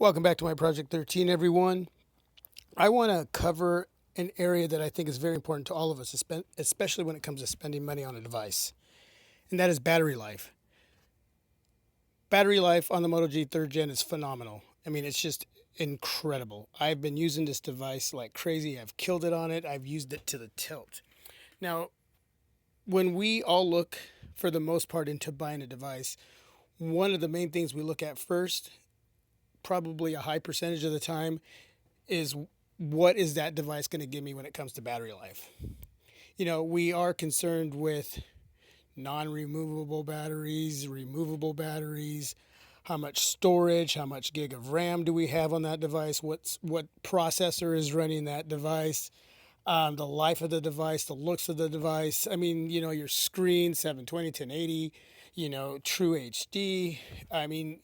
Welcome back to my Project 13, everyone. I want to cover an area that I think is very important to all of us, especially when it comes to spending money on a device, and that is battery life. Battery life on the Moto G 3rd Gen is phenomenal. I mean, it's just incredible. I've been using this device like crazy. I've killed it on it, I've used it to the tilt. Now, when we all look, for the most part, into buying a device, one of the main things we look at first, probably a high percentage of the time, is what is that device going to give me when it comes to battery life? We are concerned with non removable batteries, removable batteries, how much storage, how much gig of RAM do we have on that device, what processor is running that device, the life of the device, the looks of the device. I mean, your screen, 720, 1080, true HD. I mean,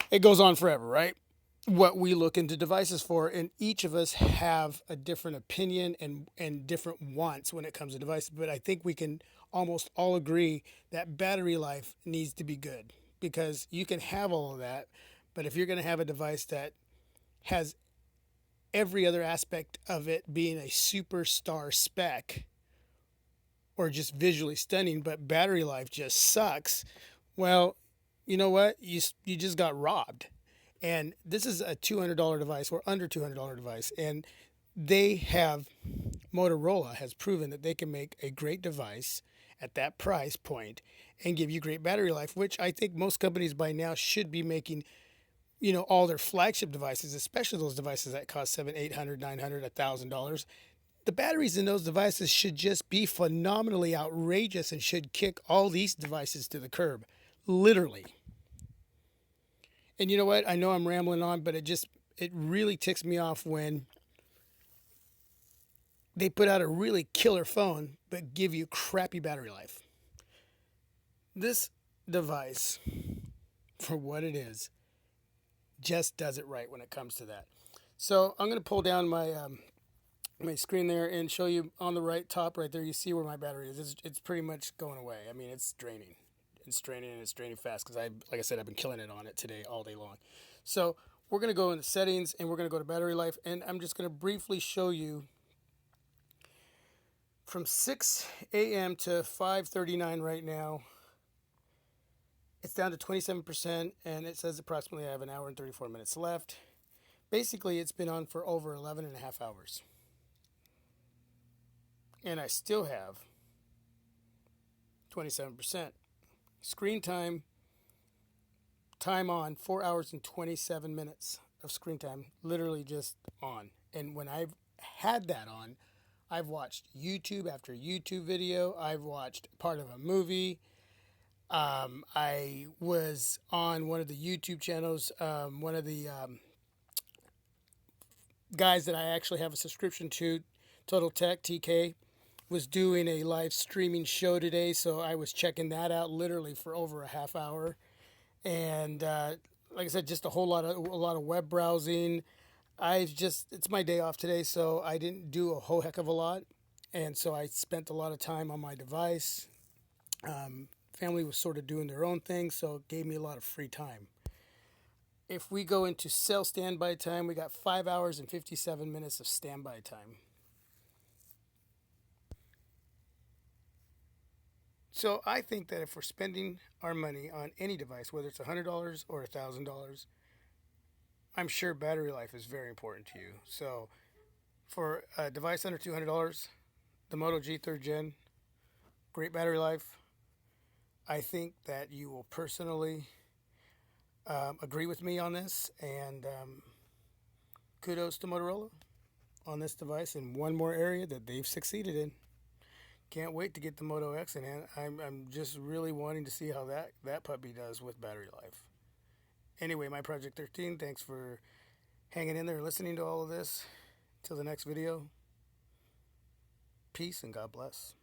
it goes on forever, right? What we look into devices for, and each of us have a different opinion and different wants when it comes to devices. But I think we can almost all agree that battery life needs to be good, because you can have all of that, but if you're going to have a device that has every other aspect of it being a superstar spec or just visually stunning, but battery life just sucks, well, you know what? You just got robbed. And this is a $200 device or under $200 device. And Motorola has proven that they can make a great device at that price point and give you great battery life, which I think most companies by now should be making, all their flagship devices, especially those devices that cost $700, $800, $900, $1,000. The batteries in those devices should just be phenomenally outrageous and should kick all these devices to the curb, literally. And you know what? I know I'm rambling on, but it really ticks me off when they put out a really killer phone but give you crappy battery life. This device, for what it is, just does it right when it comes to that. So I'm going to pull down my screen there and show you on the right top right there. You see where my battery is. It's pretty much going away. I mean, it's draining. It's draining, and it's draining fast because like I said, I've been killing it on it today all day long. So we're going to go into settings and we're going to go to battery life, and I'm just going to briefly show you from 6 a.m. to 5:39 right now. It's down to 27%, and it says approximately I have an hour and 34 minutes left. Basically, it's been on for over 11 and a half hours. And I still have 27%. Screen time on 4 hours and 27 minutes of screen time, literally just on. And when I've had that on, I've watched YouTube after YouTube video. I've watched part of a movie. I was on one of the YouTube channels. One of the guys that I actually have a subscription to, Total Tech TK, was doing a live streaming show today, so I was checking that out literally for over a half hour. And like I said, just a lot of web browsing. It's my day off today, so I didn't do a whole heck of a lot, and so I spent a lot of time on my device. Family was sort of doing their own thing, so it gave me a lot of free time. If we go into cell standby time, we got 5 hours and 57 minutes of standby time. So I think that if we're spending our money on any device, whether it's $100 or $1,000, I'm sure battery life is very important to you. So for a device under $200, the Moto G 3rd Gen, great battery life. I think that you will personally agree with me on this, and kudos to Motorola on this device in one more area that they've succeeded in. Can't wait to get the Moto X in hand. I'm just really wanting to see how that puppy does with battery life. Anyway, my Project 13, thanks for hanging in there and listening to all of this. Till the next video, peace and God bless.